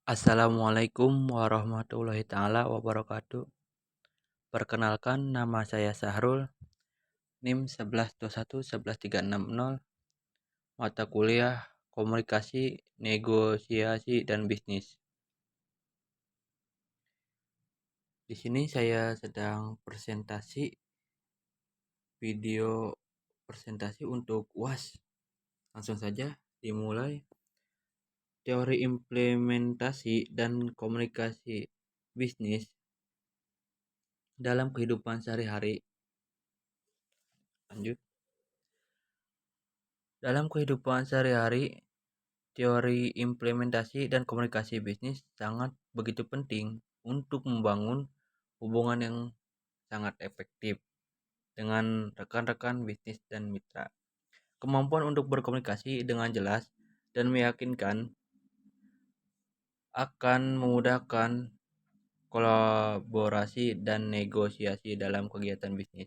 Assalamualaikum warahmatullahi taala wabarakatuh. Perkenalkan, nama saya Sahrul, NIM 1121 11360, mata kuliah Komunikasi, Negosiasi dan Bisnis. Di sini saya sedang video presentasi untuk UAS. Langsung saja dimulai. Teori implementasi dan komunikasi bisnis dalam kehidupan sehari-hari. Lanjut. Dalam kehidupan sehari-hari, teori implementasi dan komunikasi bisnis sangat begitu penting untuk membangun hubungan yang sangat efektif dengan rekan-rekan bisnis dan mitra. Kemampuan untuk berkomunikasi dengan jelas dan meyakinkan akan memudahkan kolaborasi dan negosiasi dalam kegiatan bisnis.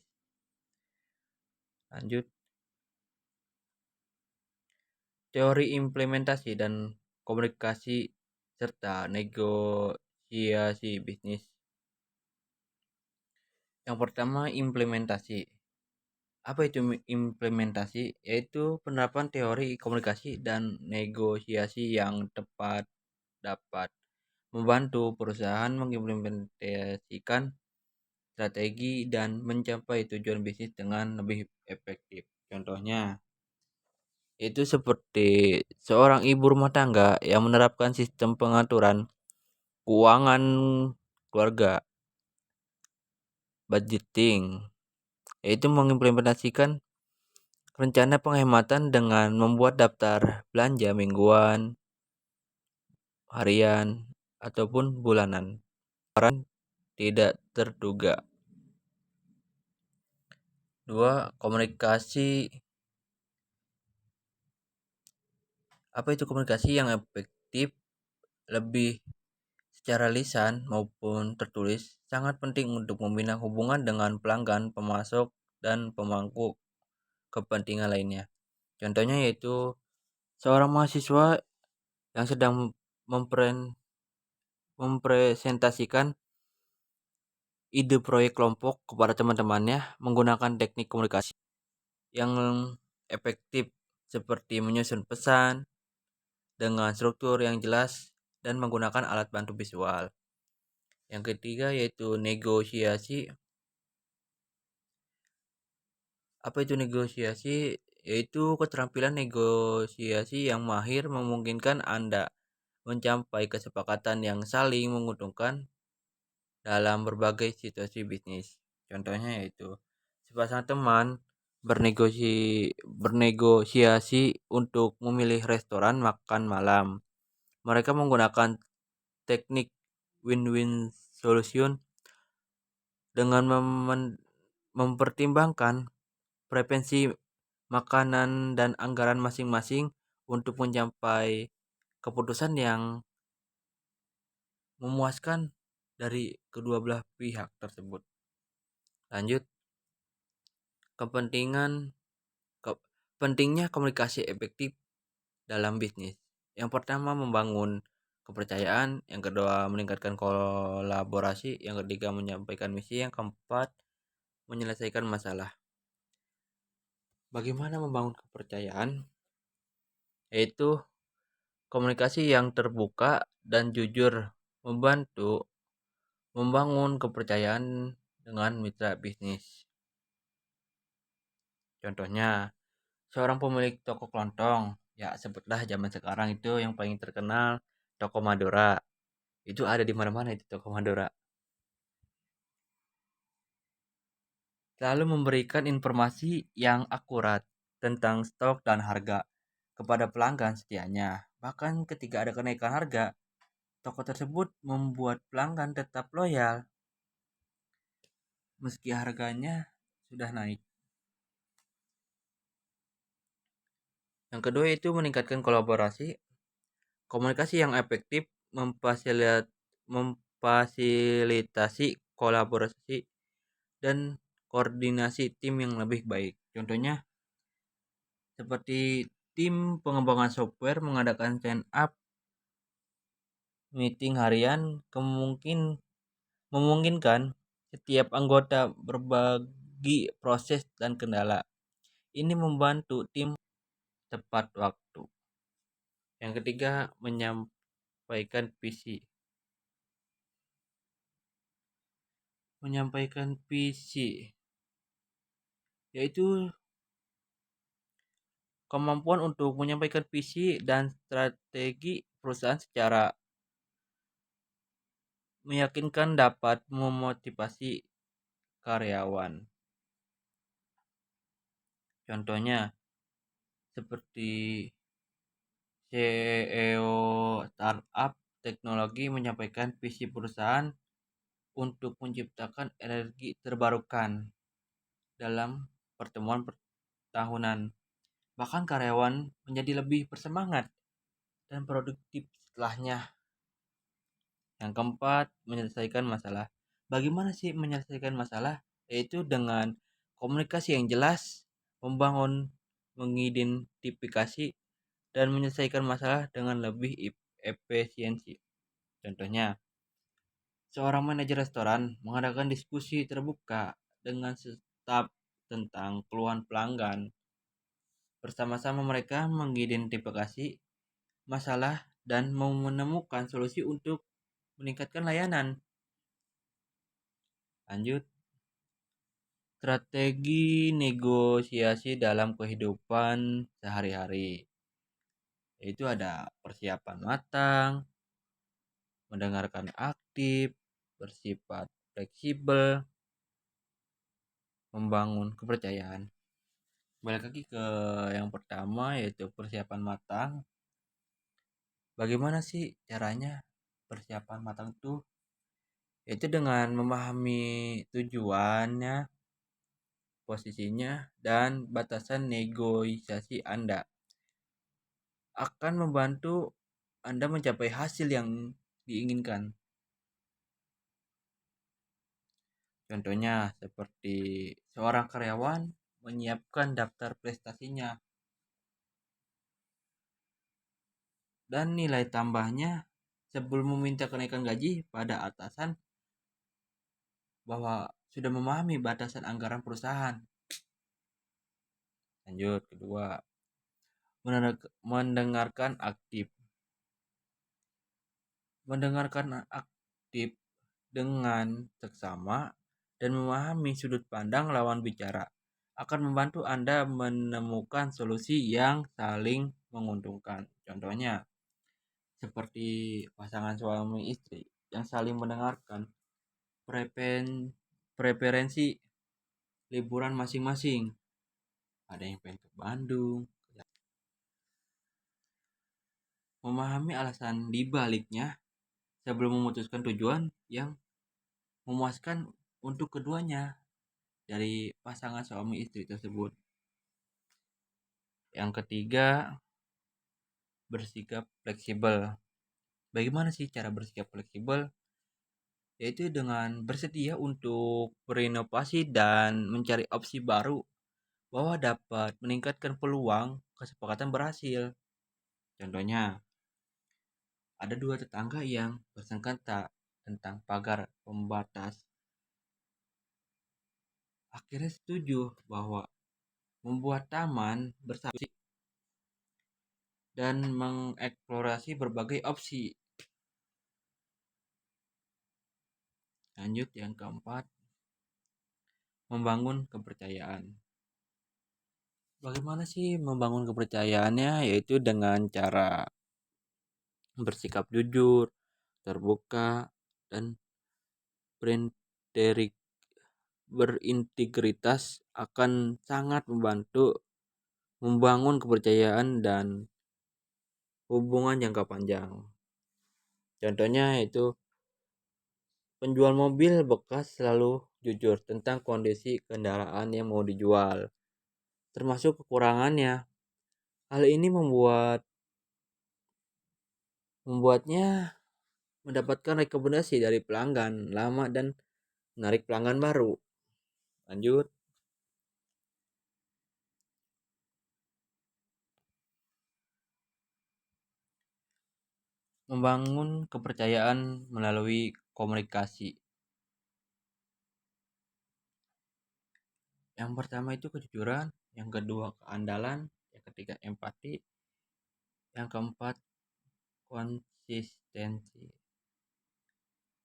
Lanjut. Teori implementasi dan komunikasi serta negosiasi bisnis. Yang pertama, implementasi. Apa itu implementasi? Yaitu penerapan teori komunikasi dan negosiasi yang tepat dapat membantu perusahaan mengimplementasikan strategi dan mencapai tujuan bisnis dengan lebih efektif. Contohnya, itu seperti seorang ibu rumah tangga yang menerapkan sistem pengaturan keuangan keluarga, budgeting, yaitu mengimplementasikan rencana penghematan dengan membuat daftar belanja mingguan, harian, ataupun bulanan. Pengeluaran tidak terduga. 2. Komunikasi. Apa itu komunikasi yang efektif? Lebih secara lisan maupun tertulis sangat penting untuk membina hubungan dengan pelanggan, pemasok, dan pemangku kepentingan lainnya. Contohnya yaitu seorang mahasiswa yang sedang mempresentasikan ide proyek kelompok kepada teman-temannya menggunakan teknik komunikasi yang efektif seperti menyusun pesan dengan struktur yang jelas dan menggunakan alat bantu visual. Yang ketiga yaitu negosiasi. Apa itu negosiasi? Yaitu keterampilan negosiasi yang mahir memungkinkan Anda mencapai kesepakatan yang saling menguntungkan dalam berbagai situasi bisnis. Contohnya yaitu sepasang teman bernegosiasi untuk memilih restoran makan malam. Mereka menggunakan teknik win-win solution dengan mempertimbangkan preferensi makanan dan anggaran masing-masing untuk mencapai keputusan yang memuaskan dari kedua belah pihak tersebut. Lanjut. Pentingnya komunikasi efektif dalam bisnis. Yang pertama, membangun kepercayaan. Yang kedua, meningkatkan kolaborasi. Yang ketiga, menyampaikan misi. Yang keempat, menyelesaikan masalah. Bagaimana membangun kepercayaan? Yaitu komunikasi yang terbuka dan jujur membantu membangun kepercayaan dengan mitra bisnis. Contohnya, seorang pemilik toko kelontong, ya sebutlah zaman sekarang itu yang paling terkenal Toko Madura. Itu ada di mana-mana itu Toko Madura. Lalu memberikan informasi yang akurat tentang stok dan harga kepada pelanggan setianya. Bahkan ketika ada kenaikan harga, toko tersebut membuat pelanggan tetap loyal meski harganya sudah naik. Yang kedua itu meningkatkan kolaborasi. Komunikasi yang efektif memfasilitasi kolaborasi dan koordinasi tim yang lebih baik. Contohnya seperti tim pengembangan software mengadakan stand up Meeting harian memungkinkan setiap anggota berbagi proses dan kendala. Ini membantu tim tepat waktu. Yang ketiga, menyampaikan visi. Menyampaikan visi yaitu kemampuan untuk menyampaikan visi dan strategi perusahaan secara meyakinkan dapat memotivasi karyawan. Contohnya seperti CEO startup teknologi menyampaikan visi perusahaan untuk menciptakan energi terbarukan dalam pertemuan tahunan. Bahkan karyawan menjadi lebih bersemangat dan produktif setelahnya. Yang keempat, menyelesaikan masalah. Bagaimana sih menyelesaikan masalah? Yaitu dengan komunikasi yang jelas, membangun, mengidentifikasi, dan menyelesaikan masalah dengan lebih efisiensi. Contohnya, seorang manajer restoran mengadakan diskusi terbuka dengan staf tentang keluhan pelanggan. Bersama-sama mereka mengidentifikasi masalah dan menemukan solusi untuk meningkatkan layanan. Lanjut, strategi negosiasi dalam kehidupan sehari-hari. Yaitu ada persiapan matang, mendengarkan aktif, bersifat fleksibel, membangun kepercayaan. Balik lagi ke yang pertama yaitu persiapan matang. Bagaimana sih caranya persiapan matang itu? Yaitu dengan memahami tujuannya, posisinya, dan batasan negosiasi Anda. Akan membantu Anda mencapai hasil yang diinginkan. Contohnya seperti seorang karyawan menyiapkan daftar prestasinya dan nilai tambahnya sebelum meminta kenaikan gaji pada atasan bahwa sudah memahami batasan anggaran perusahaan. Lanjut, kedua, mendengarkan aktif. Mendengarkan aktif dengan seksama dan memahami sudut pandang lawan bicara akan membantu Anda menemukan solusi yang saling menguntungkan. Contohnya, seperti pasangan suami istri yang saling mendengarkan preferensi liburan masing-masing. Ada yang pengen ke Bandung, memahami alasan di baliknya sebelum memutuskan tujuan yang memuaskan untuk keduanya dari pasangan suami istri tersebut. Yang ketiga, bersikap fleksibel. Bagaimana sih cara bersikap fleksibel? Yaitu dengan bersedia untuk berinovasi dan mencari opsi baru bahwa dapat meningkatkan peluang kesepakatan berhasil. Contohnya, ada dua tetangga yang bersengketa tentang pagar pembatas. Akhirnya setuju bahwa membuat taman bersama dan mengeksplorasi berbagai opsi. Lanjut, yang keempat, membangun kepercayaan. Bagaimana sih membangun kepercayaannya? Yaitu dengan cara bersikap jujur, terbuka, dan berintegritas akan sangat membantu membangun kepercayaan dan hubungan jangka panjang. Contohnya itu penjual mobil bekas selalu jujur tentang kondisi kendaraan yang mau dijual, termasuk kekurangannya. Hal ini membuatnya mendapatkan rekomendasi dari pelanggan lama dan menarik pelanggan baru. Lanjut, Membangun kepercayaan melalui komunikasi. Yang pertama itu kejujuran, yang kedua keandalan, yang ketiga empati, yang keempat konsistensi.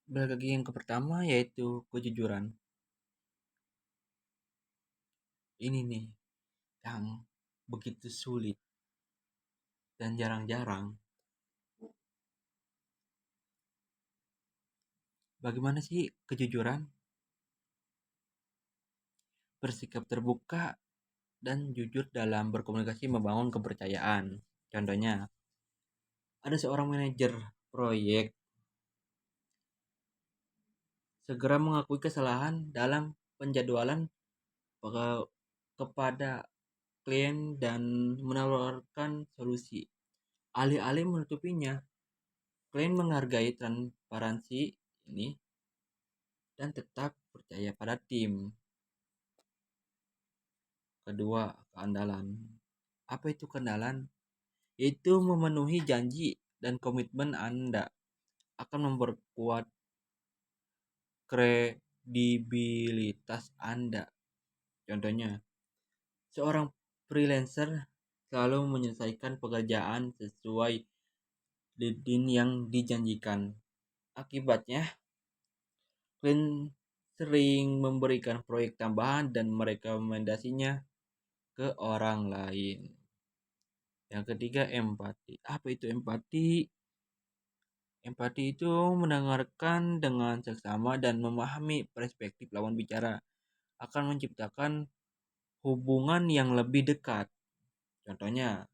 Balik lagi yang pertama yaitu kejujuran. Ini nih yang begitu sulit dan jarang-jarang. Bagaimana sih kejujuran? Bersikap terbuka dan jujur dalam berkomunikasi membangun kepercayaan. Contohnya, ada seorang manajer proyek segera mengakui kesalahan dalam penjadwalan kepada klien dan menawarkan solusi. Alih-alih menutupinya, klien menghargai transparansi ini dan tetap percaya pada tim. Kedua, keandalan. Apa itu keandalan? Itu memenuhi janji dan komitmen Anda akan memperkuat kredibilitas Anda. Contohnya, seorang freelancer selalu menyelesaikan pekerjaan sesuai deadline yang dijanjikan. Akibatnya, klien sering memberikan proyek tambahan dan merekomendasinya ke orang lain. Yang ketiga, empati. Apa itu empati? Empati itu mendengarkan dengan seksama dan memahami perspektif lawan bicara akan menciptakan hubungan yang lebih dekat. Contohnya,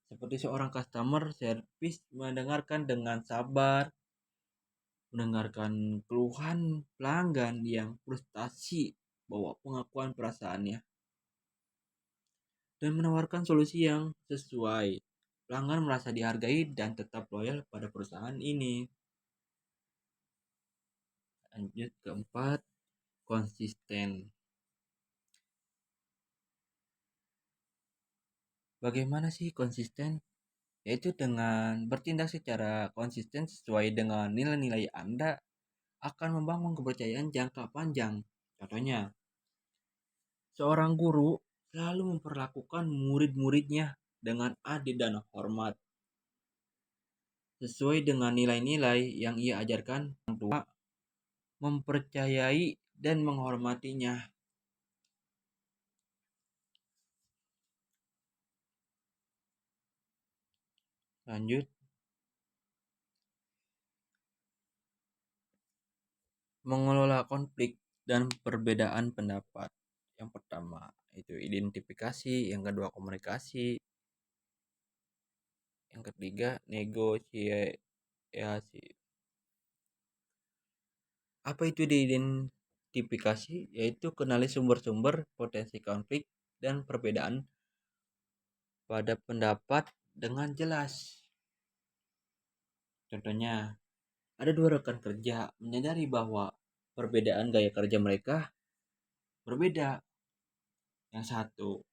seperti seorang customer service mendengarkan dengan sabar, mendengarkan keluhan pelanggan yang frustasi bahwa pengakuan perasaannya dan menawarkan solusi yang sesuai. Pelanggan merasa dihargai dan tetap loyal pada perusahaan ini. Lanjut keempat, konsisten. Bagaimana sih konsisten? Yaitu dengan bertindak secara konsisten sesuai dengan nilai-nilai Anda akan membangun kepercayaan jangka panjang. Contohnya, seorang guru selalu memperlakukan murid-muridnya dengan adil dan hormat sesuai dengan nilai-nilai yang ia ajarkan. Orang tua mempercayai dan menghormatinya. Lanjut, mengelola konflik dan perbedaan pendapat. Yang pertama itu identifikasi, yang kedua komunikasi, yang ketiga negosiasi. Apa itu diidentifikasi? Yaitu kenali sumber-sumber potensi konflik dan perbedaan pada pendapat dengan jelas. Contohnya, ada dua rekan kerja menyadari bahwa perbedaan gaya kerja mereka berbeda. Yang satu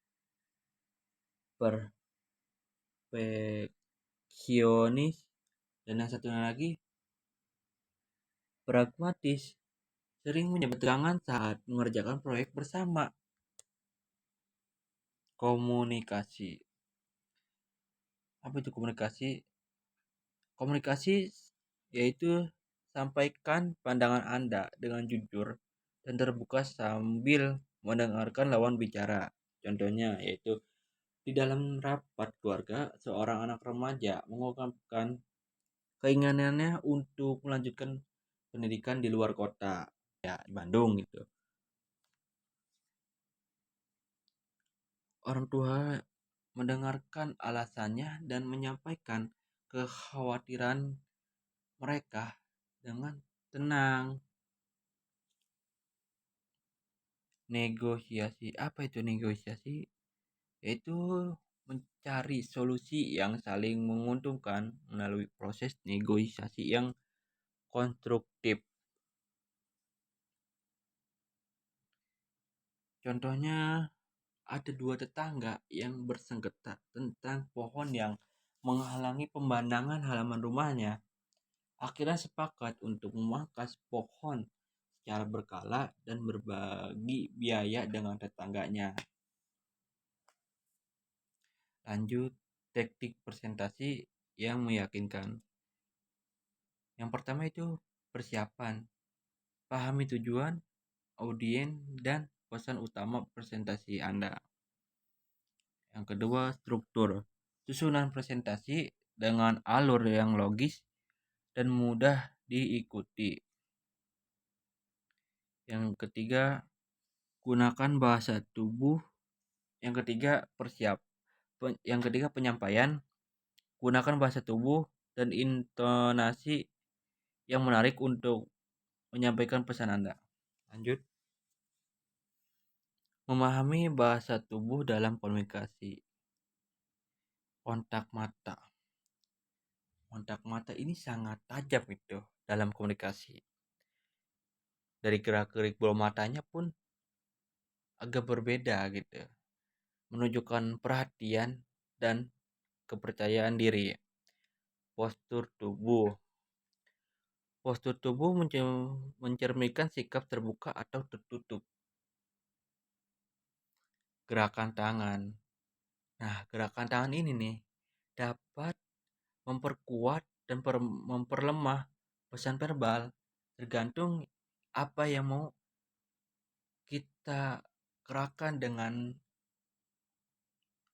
perfeksionis dan yang satunya lagi pragmatis, sering menyebut tegangan saat mengerjakan proyek bersama. Komunikasi. Apa itu komunikasi? Komunikasi yaitu sampaikan pandangan Anda dengan jujur dan terbuka sambil mendengarkan lawan bicara. Contohnya yaitu di dalam rapat keluarga, seorang anak remaja mengungkapkan keinginannya untuk melanjutkan pendidikan di luar kota, ya di Bandung gitu. Orang tua mendengarkan alasannya dan menyampaikan kekhawatiran mereka dengan tenang. Negosiasi. Apa itu negosiasi? Yaitu mencari solusi yang saling menguntungkan melalui proses negosiasi yang konstruktif. Contohnya, ada dua tetangga yang bersengketa tentang pohon yang menghalangi pemandangan halaman rumahnya. Akhirnya sepakat untuk memangkas pohon secara berkala dan berbagi biaya dengan tetangganya. Lanjut, teknik presentasi yang meyakinkan. Yang pertama itu persiapan. Pahami tujuan, audiens, dan pesan utama presentasi Anda. Yang kedua, struktur. Susunan presentasi dengan alur yang logis dan mudah diikuti. Yang ketiga, gunakan bahasa tubuh. Yang ketiga, penyampaian. Gunakan bahasa tubuh dan intonasi yang menarik untuk menyampaikan pesan Anda. Lanjut, memahami bahasa tubuh dalam komunikasi. Kontak mata. Kontak mata ini sangat tajam itu dalam komunikasi. Dari gerak-gerik bulu matanya pun agak berbeda gitu. Menunjukkan perhatian dan kepercayaan diri. Postur tubuh. Postur tubuh mencerminkan sikap terbuka atau tertutup. Gerakan tangan. Nah, gerakan tangan ini nih dapat memperkuat dan memperlemah pesan verbal, tergantung apa yang mau kita gerakan dengan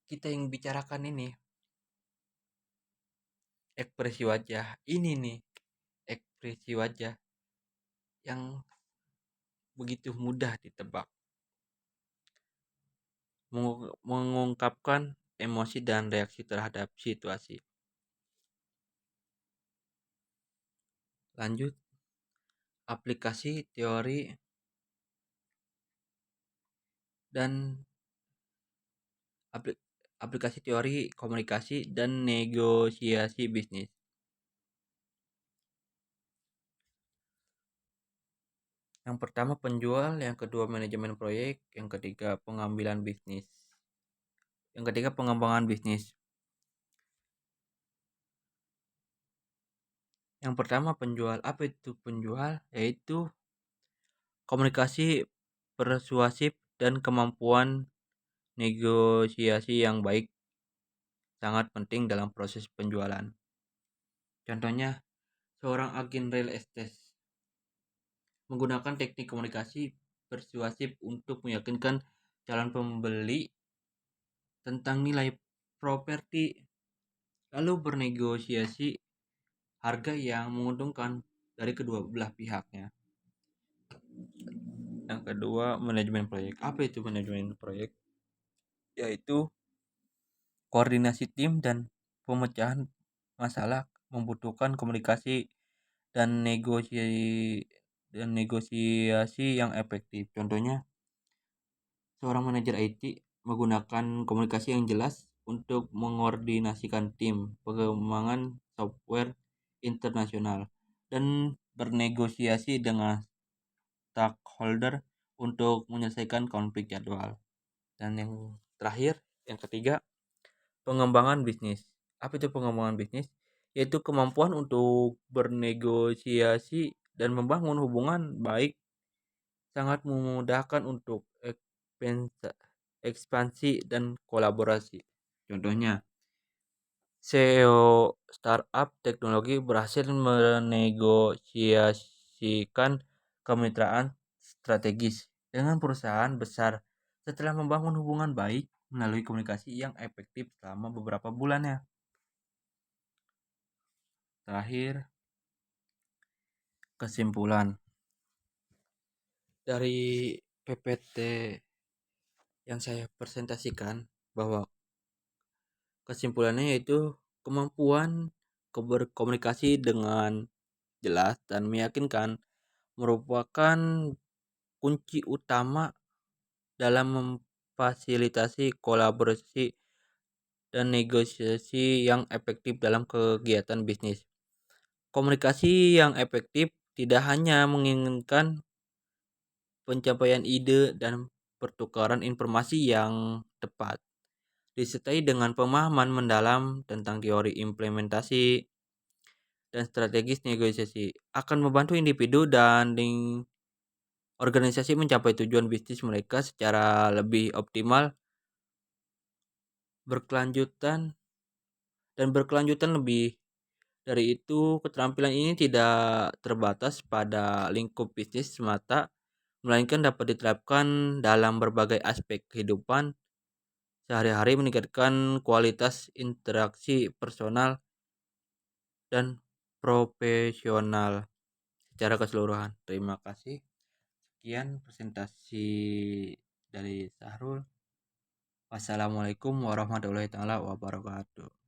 kita yang bicarakan ini. Ekspresi wajah ini nih, ekspresi wajah yang begitu mudah ditebak, mengungkapkan emosi dan reaksi terhadap situasi. Lanjut, aplikasi teori dan aplikasi teori komunikasi dan negosiasi bisnis. Yang pertama penjual, yang kedua manajemen proyek, yang ketiga pengambilan bisnis. Yang ketiga pengembangan bisnis. Yang pertama penjual. Apa itu penjual? Yaitu komunikasi persuasif dan kemampuan negosiasi yang baik sangat penting dalam proses penjualan. Contohnya, seorang agen real estate menggunakan teknik komunikasi persuasif untuk meyakinkan calon pembeli tentang nilai properti, lalu bernegosiasi harga yang menguntungkan dari kedua belah pihaknya. Yang kedua, manajemen proyek. Apa itu manajemen proyek? Yaitu koordinasi tim dan pemecahan masalah, membutuhkan komunikasi dan negosiasi yang efektif. Contohnya, seorang manajer IT menggunakan komunikasi yang jelas untuk mengkoordinasikan tim pengembangan software internasional dan bernegosiasi dengan stakeholder untuk menyelesaikan konflik jadwal. Dan yang terakhir, yang ketiga, pengembangan bisnis. Apa itu pengembangan bisnis? Yaitu kemampuan untuk bernegosiasi dan membangun hubungan baik, sangat memudahkan untuk ekspansi dan kolaborasi. Contohnya, CEO startup teknologi berhasil menegosiasikan kemitraan strategis dengan perusahaan besar setelah membangun hubungan baik melalui komunikasi yang efektif selama beberapa bulannya. Terakhir, kesimpulan dari PPT yang saya presentasikan, bahwa kesimpulannya yaitu kemampuan berkomunikasi dengan jelas dan meyakinkan merupakan kunci utama dalam memfasilitasi kolaborasi dan negosiasi yang efektif dalam kegiatan bisnis. Komunikasi yang efektif tidak hanya menginginkan pencapaian ide dan pertukaran informasi yang tepat, disertai dengan pemahaman mendalam tentang teori implementasi dan strategis negosiasi, akan membantu individu dan organisasi mencapai tujuan bisnis mereka secara lebih optimal, berkelanjutan berkelanjutan. Lebih dari itu, keterampilan ini tidak terbatas pada lingkup bisnis semata, melainkan dapat diterapkan dalam berbagai aspek kehidupan sehari-hari, meningkatkan kualitas interaksi personal dan profesional secara keseluruhan. Terima kasih. Sekian presentasi dari Sahrul. Wassalamualaikum warahmatullahi taala wabarakatuh.